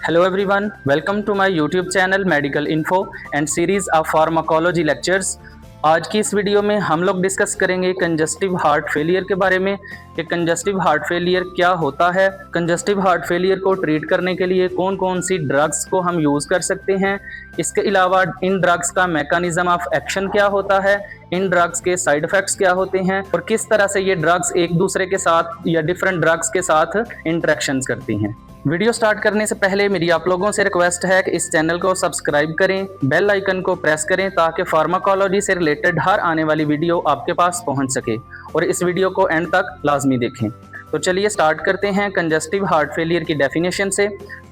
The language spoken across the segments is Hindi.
Hello everyone, welcome to my YouTube channel Medical Info and series of Pharmacology lectures। आज की इस वीडियो में हम लोग डिस्कस करेंगे कंजस्टिव हार्ट फेलियर के बारे में कि कंजस्टिव हार्ट फेलियर क्या होता है, कंजस्टिव हार्ट फेलियर को ट्रीट करने के लिए कौन कौन सी ड्रग्स को हम यूज़ कर सकते हैं। इसके अलावा इन ड्रग्स का मैकेनिज्म ऑफ एक्शन क्या होता है, इन ड्रग्स के साइड इफ़ेक्ट्स क्या होते हैं और किस तरह से ये ड्रग्स एक दूसरे के साथ या डिफरेंट ड्रग्स के साथ इंटरेक्शंस करती हैं। वीडियो स्टार्ट करने से पहले मेरी आप लोगों से रिक्वेस्ट है कि इस चैनल को सब्सक्राइब करें, बेल आइकन को प्रेस करें ताकि फार्माकोलॉजी से रिलेटेड हर आने वाली वीडियो आपके पास पहुंच सके और इस वीडियो को एंड तक लाजमी देखें। तो चलिए स्टार्ट करते हैं कंजस्टिव हार्ट फेलियर की डेफिनेशन से।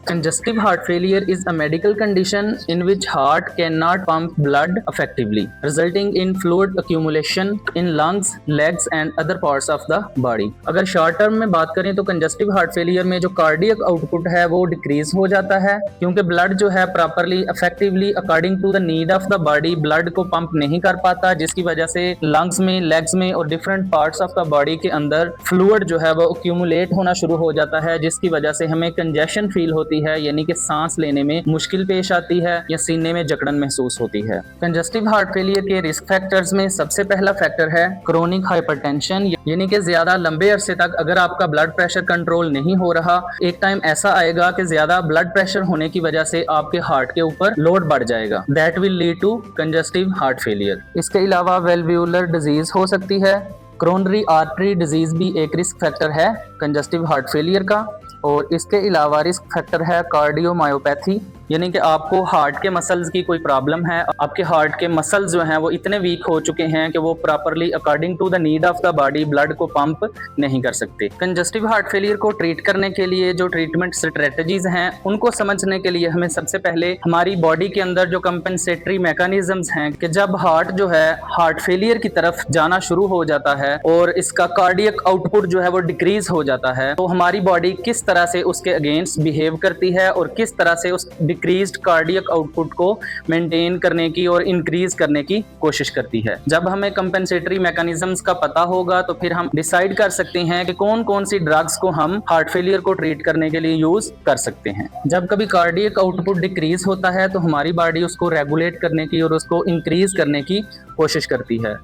Congestive heart failure is a medical condition in which heart cannot pump blood effectively, resulting in fluid accumulation in lungs, legs and other parts of the body। अगर शॉर्ट टर्म में बात करें तो कंजस्टिव हार्ट फेलियर में जो कार्डियक आउटपुट है वो डिक्रीज हो जाता है क्योंकि ब्लड जो है properly effectively according to the need of the body blood को पंप नहीं कर पाता, जिसकी वजह से लंग्स में, लेग्स में और different parts of the body के अंदर फ्लूइड जो है वो एक्यूमुलेट होना शुरू हो जाता है, जिसकी वजह से हमें कंजेशन फील होती है, यानी कि सांस लेने में मुश्किल पेश आती है या सीने में जकड़न महसूस होती है। कंजस्टिव हार्ट फेलियर के रिस्क फैक्टर्स में सबसे पहला फैक्टर है क्रोनिक हाइपरटेंशन, यानी कि ज्यादा लंबे अरसे तक अगर आपका ब्लड प्रेशर कंट्रोल नहीं हो रहा, एक टाइम ऐसा आएगा कि ज्यादा ब्लड प्रेशर होने की वजह से आपके हार्ट के ऊपर लोड बढ़ जाएगा। That will lead to congestive heart failure. इसके अलावा वेल्व्यूलर डिजीज हो सकती है। कोरोनरी आर्टरी डिजीज भी एक रिस्क फैक्टर है कंजस्टिव हार्ट फेलियर का। और इसके अलावा रिस्क फैक्टर है कार्डियोमायोपैथी, यानी कि आपको हार्ट के मसल्स की कोई प्रॉब्लम है, आपके हार्ट के मसल्स जो हैं वो इतने वीक हो चुके हैं कि वो properly according to the need of the body blood को पंप नहीं कर सकते। कंजस्टिव हार्ट फेलियर को ट्रीट करने के लिए जो ट्रीटमेंट स्ट्रेटजीज हैं उनको समझने के लिए हमें सबसे पहले हमारी बॉडी के अंदर जो कंपनसेटरी मैकेनिज्म्स हैं कि जब हार्ट जो है हार्ट फेलियर की तरफ जाना शुरू हो जाता है और इसका कार्डियक आउटपुट जो है वो डिक्रीज हो जाता है, तो हमारी बॉडी किस तरह से उसके अगेंस्ट बिहेव करती है और किस तरह से उस डिक्रीज्ड कार्डियक आउटपुट को मेंटेन करने की और इंक्रीज करने की कोशिश करती है। जब हमें कंपेंसेटरी मैकेनिज्म्स का पता होगा तो फिर हम डिसाइड कर सकते हैं कि कौन कौन सी ड्रग्स को हम हार्ट फेलियर को ट्रीट करने के लिए यूज कर सकते हैं। जब कभी कार्डियक आउटपुट डिक्रीज होता है तो हमारी बॉडी उसको रेगुलेट करने की और उसको इंक्रीज करने की कोशिश करती है।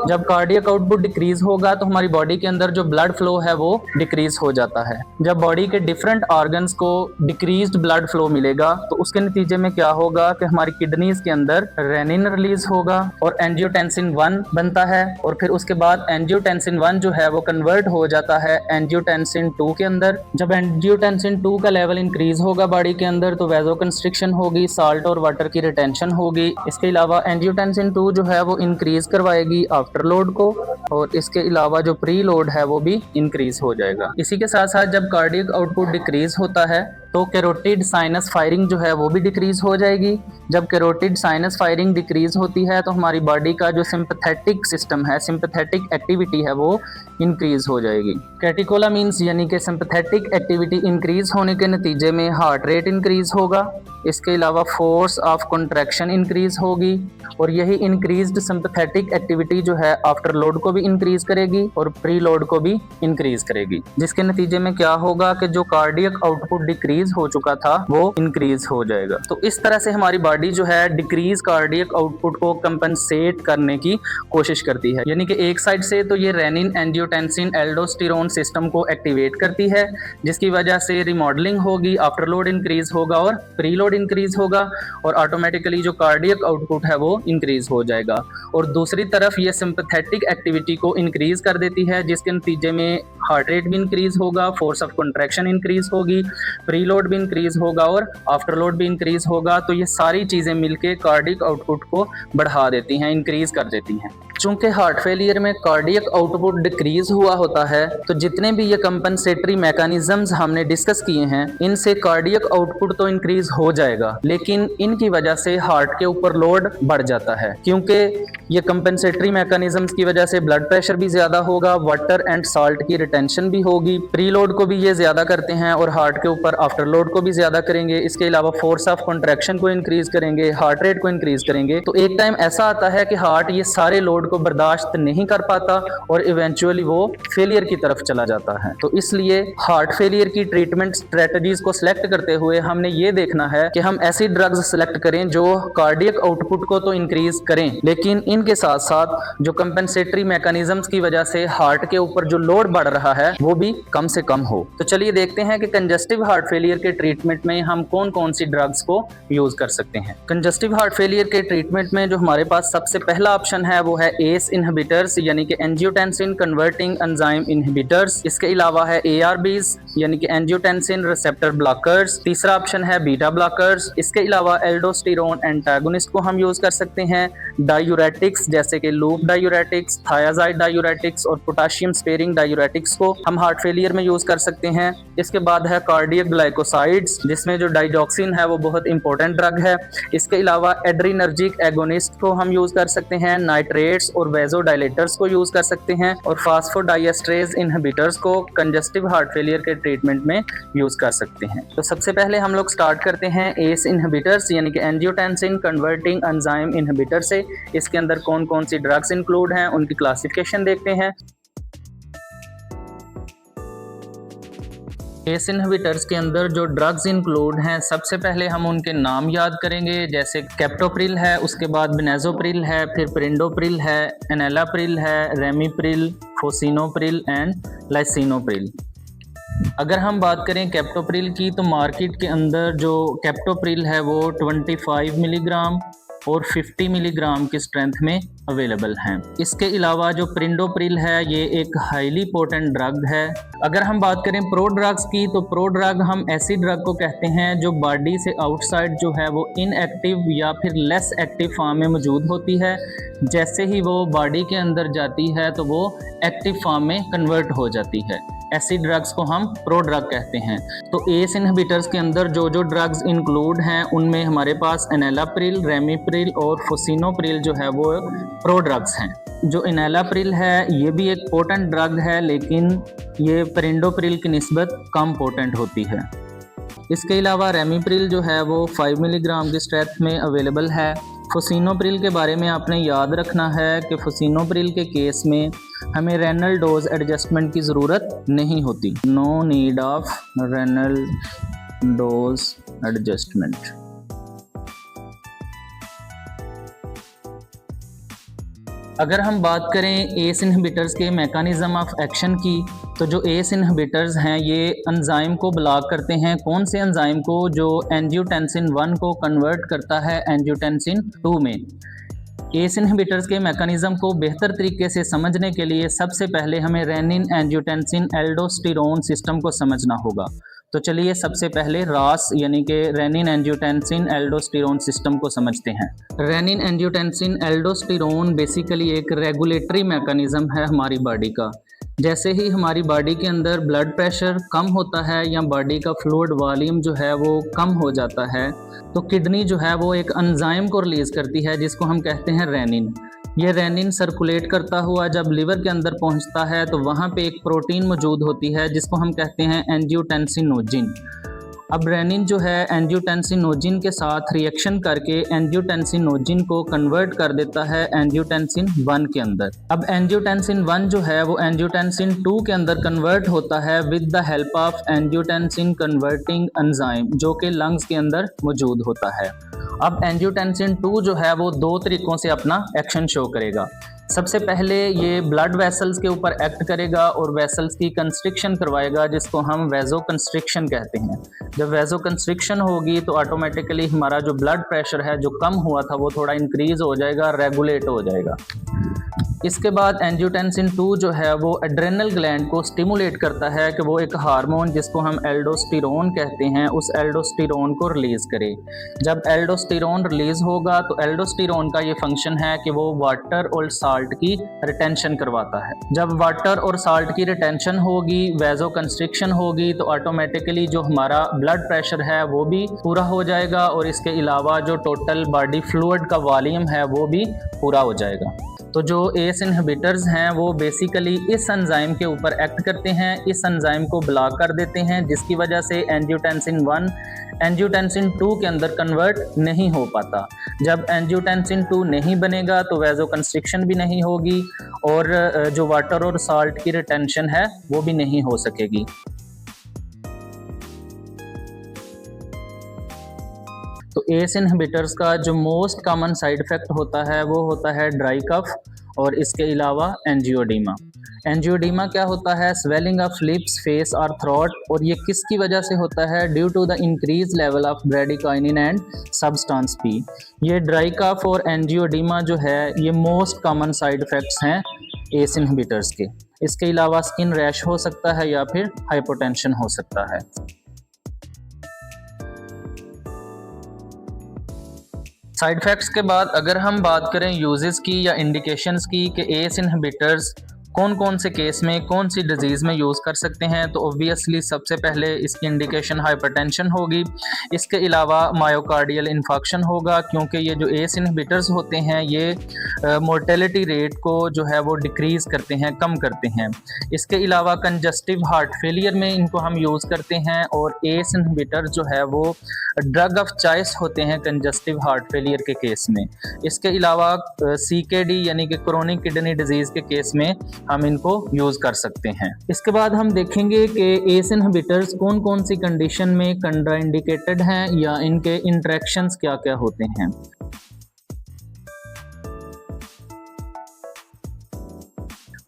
जब कार्डियक आउटपुट डिक्रीज होगा तो हमारी बॉडी के अंदर जो ब्लड फ्लो है वो डिक्रीज हो जाता है। जब बॉडी के डिफरेंट ऑर्गन्स को डिक्रीज्ड ब्लड फ्लो मिलेगा तो उसके नतीजे में क्या होगा कि हमारी किडनीज के अंदर रेनिन रिलीज होगा और एंजियोटेंसिन 1 बनता है और फिर उसके बाद एंजियोटेंसिन 1 जो है वो कन्वर्ट हो जाता है एंजियोटेंसिन 2 के अंदर। जब एंजियोटेंसिन 2 का लेवल इंक्रीज होगा बॉडी के अंदर तो वैसोकंस्ट्रिक्शन होगी, साल्ट और वाटर की रिटेंशन होगी। इसके अलावा एंजियोटेंसिन 2 जो है वो इंक्रीज करवाएगी आफ्टर लोड को और इसके अलावा जो प्री लोड है वो भी इंक्रीज हो जाएगा। इसी के साथ साथ जब कार्डियक आउटपुट डिक्रीज होता है तो कैरोटिड साइनस फायरिंग जो है वो भी डिक्रीज हो जाएगी। जब कैरोटिड साइनस फायरिंग डिक्रीज होती है तो हमारी बॉडी का जो सिंपैथेटिक सिस्टम है, सिंपैथेटिक एक्टिविटी है वो इंक्रीज हो जाएगी। कैटेकोलामिन्स यानी कि सिंपैथेटिक एक्टिविटी इंक्रीज होने के नतीजे में हार्ट रेट इंक्रीज होगा। इसके अलावा फोर्स ऑफ कॉन्ट्रैक्शन इंक्रीज होगी और यही इंक्रीज्ड सिंपैथेटिक एक्टिविटी जो है आफ्टर लोड को भी इंक्रीज करेगी और प्री लोड को भी इंक्रीज करेगी, जिसके नतीजे में क्या होगा कि जो कार्डियक आउटपुट डिक्रीज हो चुका था वो इंक्रीज हो जाएगा। तो इस तरह से हमारी बॉडी जो है डिक्रीज कार्डियक आउटपुट को कंपनसेट करने की कोशिश करती है, यानी कि एक साइड से तो ये रेनिन, एंजियोटेंसिन, एल्डोस्टेरोन सिस्टम को एक्टिवेट करती है, जिसकी वजह से रिमॉडलिंग होगी, आफ्टर लोड इंक्रीज होगा और प्री लोड इंक्रीज होगा और ऑटोमेटिकली जो कार्डियक आउटपुट है वो इंक्रीज हो जाएगा। और दूसरी तरफ ये सिंपैथेटिक एक्टिविटी को इंक्रीज कर देती है, जिसके नतीजे में हार्ट रेट भी इंक्रीज होगा, फोर्स ऑफ कॉन्ट्रैक्शन इंक्रीज होगी, प्री लोड भी इंक्रीज होगा और आफ्टर लोड भी इंक्रीज होगा। तो ये सारी चीजें मिलके कार्डियक आउटपुट को बढ़ा देती हैं, इंक्रीज कर देती हैं। चूंकि हार्ट फेलियर में कार्डियक आउटपुट डिक्रीज हुआ होता है तो जितने भी ये कंपनसेटरी मैकेनिज्म्स हमने डिस्कस किए हैं इनसे कार्डियक आउटपुट तो इंक्रीज हो जाएगा, लेकिन इनकी वजह से हार्ट के ऊपर लोड बढ़ जाता है क्योंकि ये कंपनसेटरी मैकेनिज्म्स की वजह से ब्लड प्रेशर भी ज्यादा होगा, वाटर एंड साल्ट की रिटेंशन भी होगी, प्री लोड को भी ये ज्यादा करते हैं और हार्ट के ऊपर आफ्टर लोड को भी ज्यादा करेंगे। इसके अलावा फोर्स ऑफ कॉन्ट्रैक्शन को इंक्रीज करेंगे, हार्ट रेट को इंक्रीज करेंगे। तो एक टाइम ऐसा आता है कि हार्ट ये सारे लोड लोड को बर्दाश्त नहीं कर पाता और इवेंचुअली वो फेलियर की तरफ चला जाता है। तो इसलिए हार्ट फेलियर की ट्रीटमेंट स्ट्रेटजीज को सिलेक्ट करते हुए हमने ये देखना है कि हम ऐसी ड्रग्स सिलेक्ट करें जो कार्डियक आउटपुट को तो इंक्रीज करें, लेकिन इनके साथ साथ जो कंपेंसेटरी मैकेनिज्म्स की वजह से हार्ट के ऊपर जो लोड बढ़ रहा है वो भी कम से कम हो। तो चलिए देखते हैं कि कंजस्टिव हार्ट फेलियर के ट्रीटमेंट में हम कौन कौन सी ड्रग्स को यूज कर सकते हैं। कंजस्टिव हार्ट फेलियर के ट्रीटमेंट में जो हमारे पास सबसे पहला ऑप्शन है वो है एस इनहिबिटर्स यानी कि एंजियोटेंसिन कन्वर्टिंग एंजाइम इनहिबिटर्स। इसके अलावा है एआरबीज यानी कि एंजियोटेंसिन रिसेप्टर ब्लॉकर्स। तीसरा ऑप्शन है बीटा ब्लॉकर्स। इसके अलावा एल्डोस्टेरोन एंटागोनिस्ट को हम यूज कर सकते हैं। डायूरेटिक्स जैसे कि लूप डायूरेटिक्स, थायाजाइड डायूरेटिक्स और पोटाशियम स्पेयरिंग डायूरेटिक्स को हम हार्ट फेलियर में यूज कर सकते हैं। इसके बाद है कार्डियक ग्लाइकोसाइड्स जिसमें जो डाइजॉक्सिन है वो बहुत इंपॉर्टेंट ड्रग है। इसके अलावा एड्रीनर्जिक एगोनिस्ट को हम यूज कर सकते हैं। नाइट्रेट्स और वेजोडाइलेटर्स को यूज कर सकते हैं और फास्फोडाइएस्ट्रेज इनहिबिटर्स को कंजस्टिव हार्ट फेलियर के ट्रीटमेंट में यूज कर सकते हैं। तो सबसे पहले हम लोग स्टार्ट करते हैं एस इनहिबिटर्स यानी कि एंजियोटेंसिन कन्वर्टिंग एंजाइम इनहिबिटर से। इसके अंदर कौन कौन सी ड्रग्स इंक्लूड हैं उनकी क्लासिफिकेशन देखते हैं। एस इनहिबिटर्स के अंदर जो ड्रग्स इंक्लूड हैं सबसे पहले हम उनके नाम याद करेंगे, जैसे कैप्टोप्रिल है, उसके बाद बेनाजोप्रिल है, फिर प्रिंडोप्रिल है, एनालाप्रिल है, रेमिप्रिल, फोसिनोप्रिल एंड लाइसिनोप्रिल। अगर हम बात करें कैप्टोप्रिल की तो मार्केट के अंदर जो कैप्टोप्रिल है वो 25 मिलीग्राम और 50 मिलीग्राम की स्ट्रेंथ में अवेलेबल हैं। इसके अलावा जो प्रिंडोप्रिल है ये एक हाईली पोटेंट ड्रग है। अगर हम बात करें प्रो ड्रग्स की तो प्रो ड्रग हम ऐसी ड्रग को कहते हैं जो बॉडी से आउटसाइड जो है वो इनएक्टिव या फिर लेस एक्टिव फॉर्म में मौजूद होती है। जैसे ही वो बॉडी के अंदर जाती है तो वो एक्टिव फॉर्म में कन्वर्ट हो जाती है। ऐसी ड्रग्स को हम प्रो ड्रग कहते हैं। तो एस इनहिबिटर्स के अंदर जो जो ड्रग्स इंक्लूड हैं उनमें हमारे पास एनालाप्रिल, रेमिप्रिल और फोसिनोप्रिल जो है वो प्रो ड्रग्स हैं। जो एनालाप्रिल है ये भी एक पोटेंट ड्रग है लेकिन ये प्रिंडोप्रिल की निस्बत कम पोटेंट होती है। इसके अलावा रेमिप्रिल जो है वो 5 मिलीग्राम की स्ट्रेंथ में अवेलेबल है। फोसिनोप्रिल के बारे में आपने याद रखना है कि फोसिनोप्रिल के केस में हमें रेनल डोज एडजस्टमेंट की ज़रूरत नहीं होती। No need of renal dose adjustment. अगर हम बात करें एस इनहिबिटर्स के मैकेनिज्म ऑफ एक्शन की तो जो एस इनहिबिटर्स हैं ये एंजाइम को ब्लॉक करते हैं। कौन से एंजाइम को? जो एंजियोटेंसिन 1 को कन्वर्ट करता है एंजियोटेंसिन 2 में। एस इनहिबिटर्स के मैकेनिज्म को बेहतर तरीके से समझने के लिए सबसे पहले हमें रेनिन एंजियोटेंसिन एल्डोस्टेरोन सिस्टम को समझना होगा। तो चलिए सबसे पहले रास यानी कि रेनिन एंजियोटेंसिन एल्डोस्टेरोन सिस्टम को समझते हैं। रेनिन एंजियोटेंसिन एल्डोस्टेरोन बेसिकली एक रेगुलेटरी मैकेनिज्म है हमारी बॉडी का। जैसे ही हमारी बॉडी के अंदर ब्लड प्रेशर कम होता है या बॉडी का फ्लूइड वॉल्यूम जो है वो कम हो जाता है तो किडनी जो है वो एक एंजाइम को रिलीज़ करती है जिसको हम कहते हैं रेनिन। ये रेनिन सर्कुलेट करता हुआ जब लिवर के अंदर पहुंचता है तो वहाँ पे एक प्रोटीन मौजूद होती है जिसको हम कहते हैं एंजियोटेंसिनोजिन। अब रेनिन जो है एंजियोटेंसिनोजिन के साथ रिएक्शन करके एंजियोटेंसिनोजिन को कन्वर्ट कर देता है एंजियोटेंसिन 1 के अंदर। अब एंजियोटेंसिन 1 जो है वो एंजियोटेंसिन 2 के अंदर कन्वर्ट होता है with the help of angiotensin converting enzyme जो कि लंग्स के अंदर मौजूद होता है। अब एंजियोटेंसिन 2 जो है वो 2 तरीकों से अपना एक्शन शो करेगा। सबसे पहले ये ब्लड वेसल्स के ऊपर एक्ट करेगा और वेसल्स की कंस्ट्रिक्शन करवाएगा जिसको हम वेजो कंस्ट्रिक्शन कहते हैं। जब वेजो कंस्ट्रिक्शन होगी तो ऑटोमेटिकली हमारा जो ब्लड प्रेशर है जो कम हुआ था वो थोड़ा इंक्रीज हो जाएगा, रेगुलेट हो जाएगा। इसके बाद एंजियोटेंसिन 2 जो है वो एड्रेनल ग्लैंड को स्टिमुलेट करता है कि वो एक हार्मोन जिसको हम एल्डोस्टेरोन कहते हैं उस एल्डोस्टेरोन को रिलीज करे। जब एल्डोस्टेरोन रिलीज होगा तो एल्डोस्टेरोन का ये फंक्शन है कि वो वाटर और साल्ट की रिटेंशन करवाता है। जब वाटर और साल्ट की रिटेंशन होगी, वेजो कंस्ट्रिक्शन होगी तो ऑटोमेटिकली जो हमारा ब्लड प्रेशर है वो भी पूरा हो जाएगा और इसके अलावा जो टोटल बॉडी फ्लूइड का वॉल्यूम है वो भी पूरा हो जाएगा। तो जो एस इनहिबिटर्स हैं वो बेसिकली इस एंजाइम के ऊपर एक्ट करते हैं, इस एंजाइम को ब्लॉक कर देते हैं जिसकी वजह से एंजियोटेंसिन 1 एंजियोटेंसिन 2 के अंदर कन्वर्ट नहीं हो पाता। जब एंजियोटेंसिन 2 नहीं बनेगा तो वैसोकंस्ट्रिक्शन भी नहीं होगी और जो वाटर और साल्ट की रिटेंशन है वो भी नहीं हो सकेगी। तो एस इनहिबिटर्स का जो मोस्ट कॉमन साइड इफेक्ट होता है वो होता है ड्राई कफ और इसके अलावा एंजियोडीमा। एंजियोडीमा क्या होता है? स्वेलिंग ऑफ लिप्स, फेस और थ्रोट। और ये किसकी वजह से होता है? Due to the increase level of bradykinin and substance P. ये ड्राई कफ और एंजियोडीमा जो है ये मोस्ट कॉमन साइड इफेक्ट्स हैं एस इनहिबिटर्स के। इसके अलावा स्किन रैश हो सकता है या फिर हाइपोटेंशन हो सकता है। साइड इफेक्ट्स के बाद अगर हम बात करें यूजेस की या इंडिकेशंस की कि एस इनहिबिटर्स कौन कौन से केस में कौन सी डिजीज़ में यूज़ कर सकते हैं, तो ऑब्वियसली सबसे पहले इसकी इंडिकेशन हाइपरटेंशन होगी। इसके अलावा मायोकार्डियल इन्फेक्शन होगा, क्योंकि ये जो एस इनहिबिटर्स होते हैं ये मोर्टेलिटी रेट को जो है वो डिक्रीज़ करते हैं, कम करते हैं। इसके अलावा कंजस्टिव हार्ट फेलियर में इनको हम यूज़ करते हैं और एस इनहिबिटर जो है वो ड्रग ऑफ चॉइस होते हैं कंजस्टिव हार्ट फेलियर के केस में। इसके अलावा CKD यानी कि क्रोनिक किडनी डिजीज़ के केस में हम इनको यूज़ कर सकते हैं। इसके बाद हम देखेंगे कि एस इनहिबिटर्स कौन कौन सी कंडीशन में कंट्राइंडिकेटेड हैं या इनके इंटरेक्शंस क्या क्या होते हैं।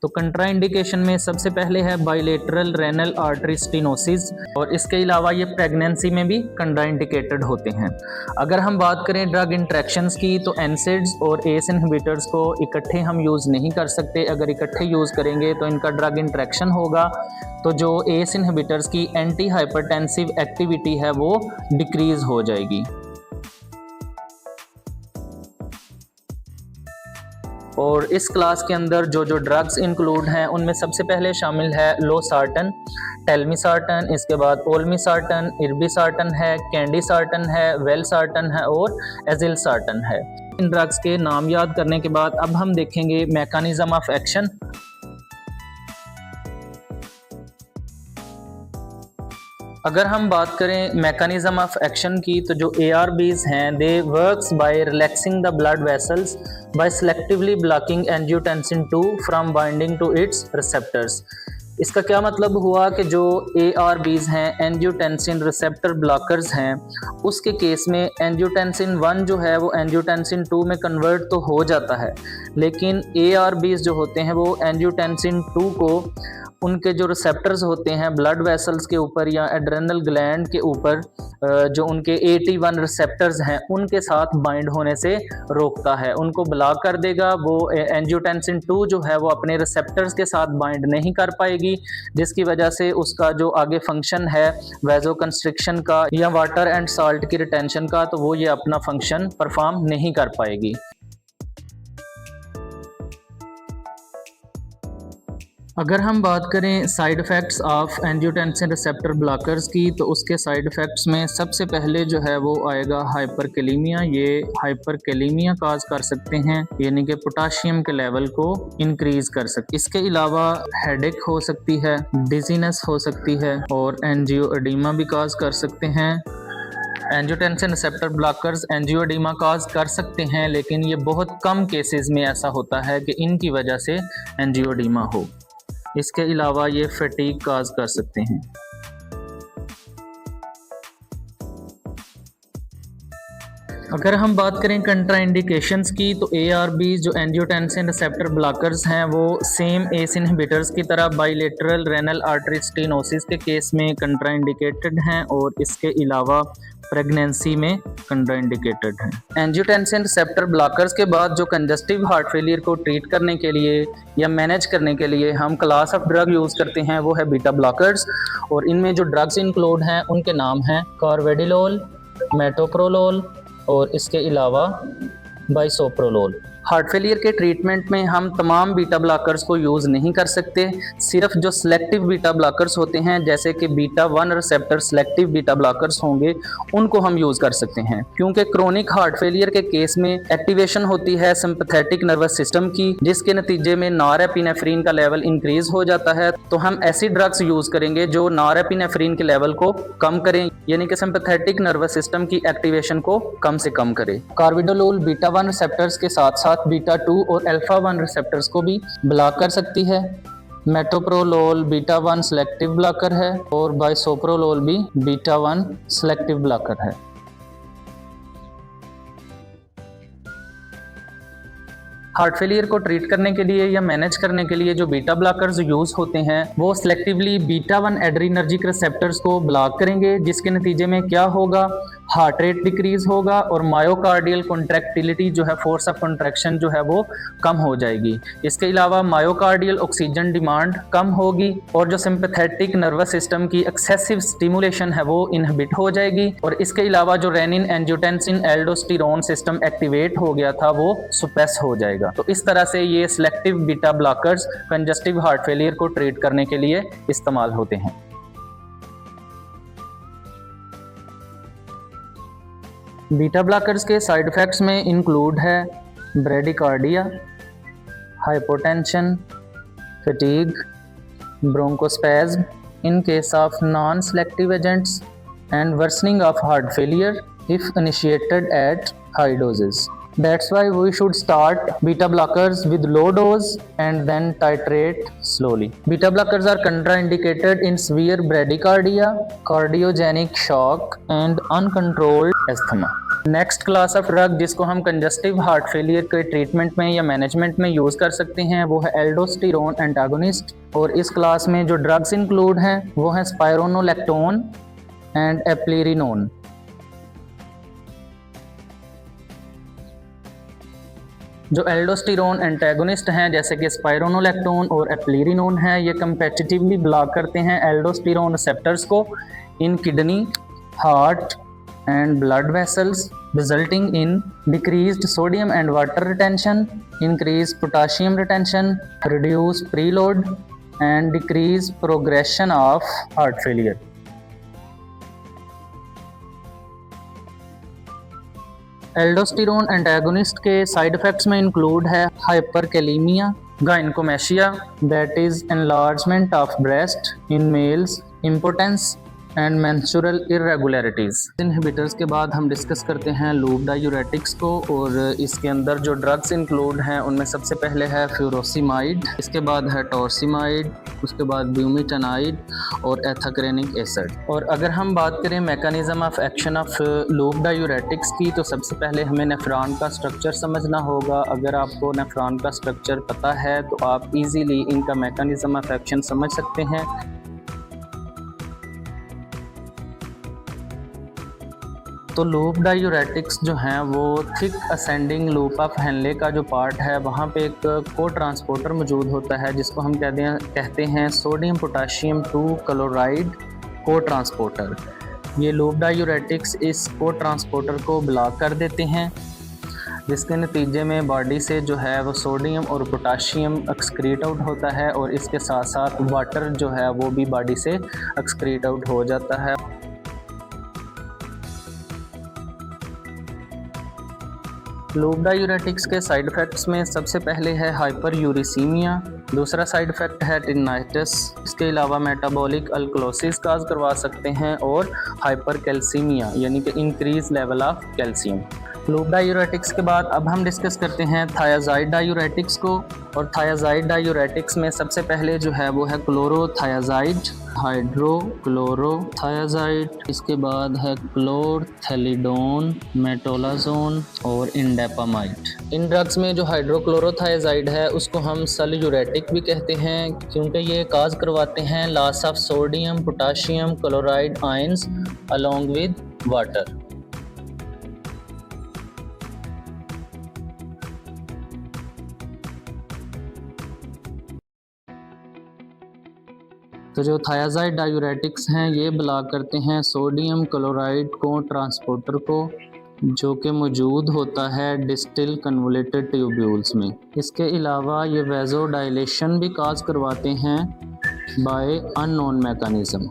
तो कंट्राइंडिकेशन में सबसे पहले है बाइलेटरल रेनल आर्टरी स्टेनोसिस और इसके अलावा ये प्रेगनेंसी में भी कंट्राइंडिकेटेड होते हैं। अगर हम बात करें ड्रग इंटरेक्शंस की तो एनसेड्स और एस इनहिबिटर्स को इकट्ठे हम यूज़ नहीं कर सकते। अगर इकट्ठे यूज़ करेंगे तो इनका ड्रग इंटरेक्शन होगा, तो जो एस इनहिबिटर्स की एंटी हाइपरटेंसिव एक्टिविटी है वो डिक्रीज हो जाएगी। और इस क्लास के अंदर जो जो ड्रग्स इंक्लूड हैं उनमें सबसे पहले शामिल है लोसार्टन, टेलमिसार्टन, इसके बाद ओल्मिसार्टन, इर्बिसार्टन है, कैंडिसार्टन है, वेलसार्टन है और एजिलसार्टन है। इन ड्रग्स के नाम याद करने के बाद अब हम देखेंगे मैकेनिज्म ऑफ एक्शन। अगर हम बात करें मैकेनिज्म ऑफ एक्शन की तो जो ARBs हैं they works by relaxing the blood vessels by selectively blocking angiotensin 2 from binding to its receptors. इसका क्या मतलब हुआ कि जो ARBs हैं एंजियोटेंसिन रिसेप्टर ब्लॉकर्स हैं, उसके केस में एंजियोटेंसिन 1 जो है वो एंजियोटेंसिन 2 में कन्वर्ट तो हो जाता है, लेकिन ARBs जो होते हैं वो एंजियोटेंसिन 2 को उनके जो रिसेप्टर्स होते हैं ब्लड वेसल्स के ऊपर या एड्रेनल ग्लैंड के ऊपर जो उनके AT1 रिसेप्टर्स हैं उनके साथ बाइंड होने से रोकता है, उनको ब्लॉक कर देगा। वो एंजियोटेंसिन 2 जो है वो अपने रिसेप्टर्स के साथ बाइंड नहीं कर पाएगी, जिसकी वजह से उसका जो आगे फंक्शन है वैसोकंस्ट्रिक्शन का या वाटर एंड साल्ट की रिटेंशन का, तो वो ये अपना फंक्शन परफॉर्म नहीं कर पाएगी। अगर हम बात करें side effects of angiotensin receptor blockers की तो उसके साइड इफ़ेक्ट्स में सबसे पहले जो है वो आएगा हाइपरकैलेमिया। ये हाइपरकैलेमिया काज कर सकते हैं, यानी कि पोटाशियम के लेवल को इंक्रीज कर सकते। इसके अलावा हेडेक हो सकती है, डिजीनेस हो सकती है और एंजियोएडिमा भी काज कर सकते हैं। एंजियोटेंसिन रिसेप्टर ब्लॉकर्स एंजियोएडिमा काज कर सकते हैं, लेकिन ये बहुत कम केसेस में ऐसा होता है कि इनकी वजह से एंजियोएडिमा हो। इसके अलावा ये फटीग काज कर सकते हैं। अगर हम बात करें कंट्राइंडिकेशंस की तो ARBs जो एंजियोटेंसिन रिसेप्टर ब्लॉकर्स हैं वो सेम एस इनहिबिटर्स की तरह बाइलेटरल रेनल आर्टरी स्टेनोसिस के केस में कंट्राइंडिकेटेड हैं और इसके अलावा प्रेगनेंसी में कंट्राइंडिकेटेड हैं। एंजियोटेंसिन रिसेप्टर ब्लॉकर्स के बाद जो कंजस्टिव हार्ट फेलियर को ट्रीट करने के लिए या मैनेज करने के लिए हम क्लास ऑफ ड्रग यूज़ करते हैं वो है बीटा ब्लॉकर्स, और इनमें जो ड्रग्स इंक्लूड हैं उनके नाम हैं कार्वेडिलोल, मेटोप्रोलोल और इसके अलावा बाइसोप्रोलोल। हार्ट फेलियर के ट्रीटमेंट में हम तमाम बीटा ब्लॉकर्स को यूज़ नहीं कर सकते, सिर्फ जो सिलेक्टिव बीटा ब्लॉकर्स होते हैं जैसे कि beta 1 receptor selective beta blockers होंगे उनको हम यूज़ कर सकते हैं। क्योंकि क्रोनिक हार्ट फेलियर के केस में एक्टिवेशन होती है सिंपैथेटिक नर्वस सिस्टम की, जिसके नतीजे में नॉरएपिनेफ्रिन का लेवल इंक्रीज हो जाता है। तो हम ऐसी ड्रग्स यूज़ करेंगे जो नॉरएपिनेफ्रिन के लेवल को कम करें, यानी कि सिंपैथेटिक नर्वस सिस्टम की एक्टिवेशन को कम से कम करें। कार्बिडोलोल बीटा 1 रिसेप्टर्स के साथ साथ बीटा 2 और अल्फा 1 रिसेप्टर्स को भी ब्लॉक कर सकती है। मेटोप्रोलोल बीटा 1 सेलेक्टिव ब्लॉकर है और बाइसोप्रोलोल भी बीटा 1 सेलेक्टिव ब्लॉकर है। हार्ट फेलियर को ट्रीट करने के लिए या मैनेज करने के लिए जो बीटा ब्लॉकर्स यूज होते हैं वो सिलेक्टिवली बीटा 1 एड्रीनर्जिक रिसेप्टर्स को ब्लॉक करेंगे, जिसके नतीजे में क्या होगा, हार्ट रेट डिक्रीज होगा और मायोकार्डियल कॉन्ट्रैक्टिलिटी जो है, फोर्स ऑफ कॉन्ट्रैक्शन जो है वो कम हो जाएगी। इसके अलावा मायोकार्डियल ऑक्सीजन डिमांड कम होगी और जो सिंपैथेटिक नर्वस सिस्टम की एक्सेसिव स्टिमुलेशन है वो इनहिबिट हो जाएगी। और इसके अलावा जो renin angiotensin aldosterone system activate हो गया था वो सुप्रेस हो जाएगा। तो इस तरह से ये selective beta blockers congestive heart failure को ट्रीट करने के लिए इस्तेमाल होते हैं। बीटा ब्लॉकर्स के साइड इफेक्ट्स में इंक्लूड है bradycardia, hypotension, fatigue, bronchospasm in case of non selective agents and worsening of heart failure if initiated at high doses. That's why we should start beta blockers with low dose and then titrate slowly. Beta blockers are contraindicated in severe bradycardia, cardiogenic shock and uncontrolled asthma. Next class of drug जिसको हम कंजस्टिव हार्ट फेलियर के ट्रीटमेंट में या मैनेजमेंट में यूज़ कर सकते हैं वो है एल्डोस्टेरोन एंटागोनिस्ट। और इस क्लास में जो ड्रग्स इंक्लूड हैं वो हैं स्पाइरोनोलैक्टोन एंड एप्लेरिनोन। जो एल्डोस्टेरोन एंटागोनिस्ट हैं जैसे कि स्पाइरोनोलैक्टोन और एप्लेरिनोन है, ये कंपेटिटिवली ब्लॉक करते हैं एल्डोस्टेरोन रिसेप्टर्स को इन kidney, heart and blood vessels, resulting in decreased sodium and water retention, increased potassium retention, reduced preload and decreased progression of heart failure. Aldosterone antagonist के साइड इफेक्ट्स में इंक्लूड है hyperkalemia, gynecomastia that is enlargement of breast in males, impotence and menstrual irregularities. Inhibitors के बाद हम डिस्कस करते हैं लूप डायूरेटिक्स को, और इसके अंदर जो ड्रग्स इंक्लूड हैं उनमें सबसे पहले है फ्यूरोसिमाइड, इसके बाद है टॉर्सिमाइड, उसके बाद ब्यूमिटेनाइड और एथाक्रेनिक एसिड। और अगर हम बात करें mechanism of action of loop diuretics की, तो सबसे पहले हमें नेफ्रॉन का स्ट्रक्चर समझना होगा। अगर आपको नेफ्रॉन का स्ट्रक्चर पता है तो आप इजीली इनका मैकेनिज्म ऑफ एक्शन समझ सकते हैं। तो लूप डायूरेटिक्स जो हैं वो thick ascending loop of Henle का जो पार्ट है वहाँ पे एक को ट्रांसपोर्टर मौजूद होता है जिसको हम कहते हैं सोडियम पोटाशियम 2 क्लोराइड को ट्रांसपोर्टर। ये लूप डायूरेटिक्स इस को ट्रांसपोर्टर को ब्लॉक कर देते हैं, जिसके नतीजे में बॉडी से जो है वो सोडियम और पोटाशियम एक्सक्रीट आउट होता है और इसके साथ साथ वाटर जो है वो भी बॉडी से एक्सक्रीट आउट हो जाता है। लूप डायूरेटिक्स के साइड इफ़ेक्ट्स में सबसे पहले है हाइपर यूरिसीमिया, दूसरा साइड इफ़ेक्ट है टिनाइटिस, इसके अलावा मेटाबॉलिक अल्कलोसिस काज करवा सकते हैं और हाइपर कैल्सीमिया यानी कि increase level of calcium. Loop diuretics के बाद अब हम डिस्कस करते हैं थायाजाइड डायूरेटिक्स को, और थायाजाइड डायूरेटिक्स में सबसे पहले जो है वो है क्लोरोथायाजाइड, हाइड्रोक्लोरोथायाजाइड, इसके बाद है क्लोरथेलिडोन, मेटोलाजोन और इंडेपामाइड। इन ड्रग्स में जो हाइड्रोक्लोरोथायाजाइड है उसको हम सल्यूरेटिक भी कहते हैं क्योंकि ये काज करवाते हैं loss of sodium, potassium, chloride ions along with water. तो जो थायाजाइड डायूरेटिक्स हैं ये ब्लॉक करते हैं सोडियम क्लोराइड को ट्रांसपोर्टर को जो कि मौजूद होता है डिस्टल कन्वोल्यूटेड ट्यूब्यूल्स में। इसके अलावा ये वेज़ोडाइलेशन भी काज करवाते हैं बाय अननोन मैकेनिज्म।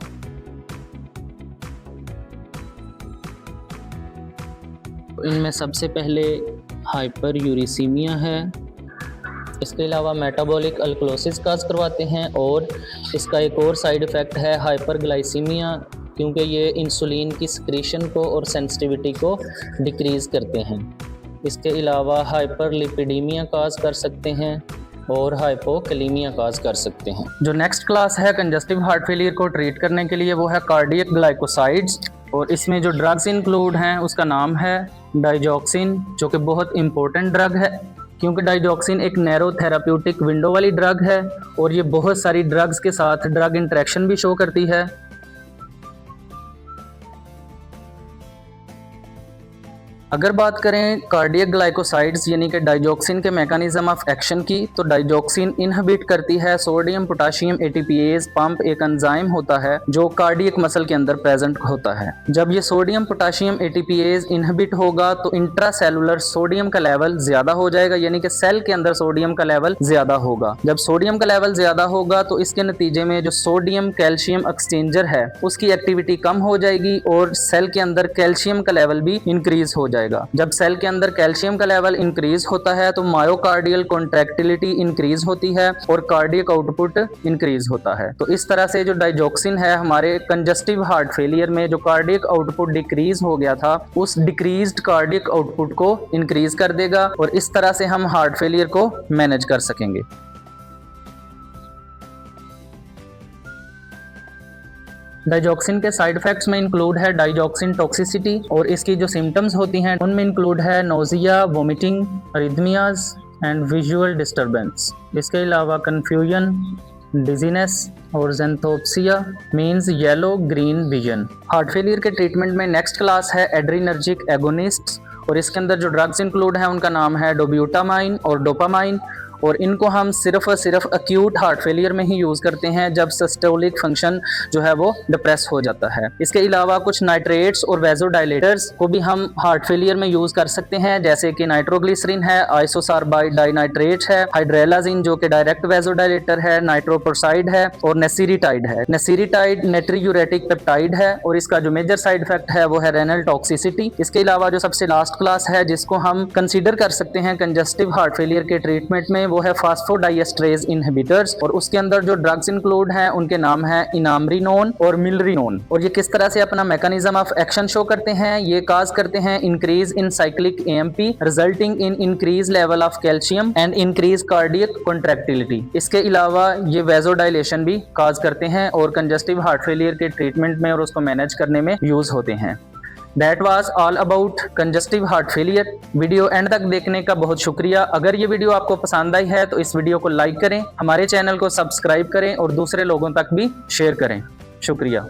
इनमें सबसे पहले हाइपर यूरिसीमिया है। इसके अलावा मेटाबॉलिक अल्कलोसिस काज करवाते हैं और इसका एक और साइड इफ़ेक्ट है हाइपरग्लाइसीमिया, क्योंकि ये इंसुलिन की सिक्रीशन को और सेंसिटिविटी को डिक्रीज़ करते हैं। इसके अलावा हाइपरलिपिडीमिया काज कर सकते हैं और हाइपोकैलीमिया काज कर सकते हैं। जो नेक्स्ट क्लास है कंजस्टिव हार्ट फेलियर को ट्रीट करने के लिए वो है कार्डियक ग्लाइकोसाइड्स, और इसमें जो ड्रग्स इंक्लूड हैं उसका नाम है डाइजॉक्सिन, जो कि बहुत इंपॉर्टेंट ड्रग है क्योंकि डाइजॉक्सिन एक नैरो थेराप्यूटिक विंडो वाली ड्रग है और ये बहुत सारी ड्रग्स के साथ ड्रग इंटरेक्शन भी शो करती है। अगर बात करें कार्डियक ग्लाइकोसाइड्स यानी कि डाइजॉक्सिन के मैकेनिज्म ऑफ एक्शन की, तो डाइजॉक्सिन इनहिबिट करती है सोडियम पोटाशियम एटीपीएज पंप, एक एंजाइम होता है जो कार्डियक मसल के अंदर प्रेजेंट होता है। जब ये सोडियम पोटाशियम एटीपीएज इनहिबिट होगा तो इंट्रासेलुलर सोडियम का लेवल ज्यादा हो जाएगा, यानी कि सेल के अंदर सोडियम का लेवल ज्यादा होगा। जब सोडियम का लेवल ज्यादा होगा तो इसके नतीजे में जो सोडियम कैल्शियम एक्सचेंजर है उसकी एक्टिविटी कम हो जाएगी और सेल के अंदर कैल्शियम का लेवल भी इंक्रीज हो जाएगा। जब सेल के अंदर कैल्शियम का लेवल इंक्रीज होता है तो मायोकार्डियल कॉन्ट्रैक्टिलिटी इंक्रीज होती है और कार्डियक आउटपुट इंक्रीज होता है। तो इस तरह से जो डाइजॉक्सिन है हमारे कंजस्टिव हार्ट फेलियर में जो कार्डियक आउटपुट डिक्रीज हो गया था उस डिक्रीज्ड कार्डियक आउटपुट को इंक्रीज कर देगा और इस तरह से हम हार्ट फेलियर को मैनेज कर सकेंगे। डाइजॉक्सिन के साइड इफेक्ट्स में इंक्लूड है डाइजॉक्सिन टॉक्सिसिटी, और इसकी जो सिम्टम्स होती हैं उनमें इंक्लूड है nausea, vomiting, arrhythmias and visual disturbance. इसके अलावा कन्फ्यूजन, डिजीनेस और xanthopsia means yellow green vision. Heart failure के ट्रीटमेंट में नेक्स्ट क्लास है एड्रीनर्जिक एगोनिस्ट्स, और इसके अंदर जो ड्रग्स इंक्लूड हैं उनका नाम है डोब्यूटामाइन और डोपामाइन, और इनको हम सिर्फ अक्यूट हार्ट फेलियर में ही यूज़ करते हैं जब सिस्टोलिक फंक्शन जो है वो डिप्रेस हो जाता है। इसके अलावा कुछ नाइट्रेट्स और वेज़ोडाइलेटर्स को भी हम हार्ट फेलियर में यूज़ कर सकते हैं, जैसे कि नाइट्रोग्लिसरीन है, आइसोसार्बाइड डाइनाइट्रेट है, हाइड्रेलाजिन जो कि डायरेक्ट वेज़ोडाइलेटर है, नाइट्रोपोरसाइड है और नेसिरिटाइड है। नेसिरिटाइड नेट्रीयूरेटिक पेप्टाइड है और इसका जो मेजर साइड इफेक्ट है वो है रेनल टॉक्सिसिटी। इसके अलावा जो सबसे लास्ट क्लास है जिसको हम कंसीडर कर सकते हैं कंजस्टिव हार्ट फेलियर के ट्रीटमेंट में वो है फास्फोडाइएस्ट्रेज इनहिबिटर्स, और उसके अंदर जो ड्रग्स इंक्लूड हैं उनके नाम है इनामरिनोन और मिलरिनोन। और ये किस तरह से अपना मैकेनिज्म ऑफ एक्शन शो करते हैं, ये काज करते हैं increase in cyclic AMP resulting in increase level of calcium and increase cardiac contractility. इसके अलावा ये वेज़ोडाइलेशन भी काज करते हैं और कंजस्टिव हार्ट फेलियर के ट्रीटमेंट में और उसको मैनेज करने में यूज होते हैं। That was all about congestive heart failure. Video and तक देखने का बहुत शुक्रिया। अगर ये वीडियो आपको पसंद आई है तो इस वीडियो को लाइक करें, हमारे चैनल को सब्सक्राइब करें और दूसरे लोगों तक भी शेयर करें। शुक्रिया।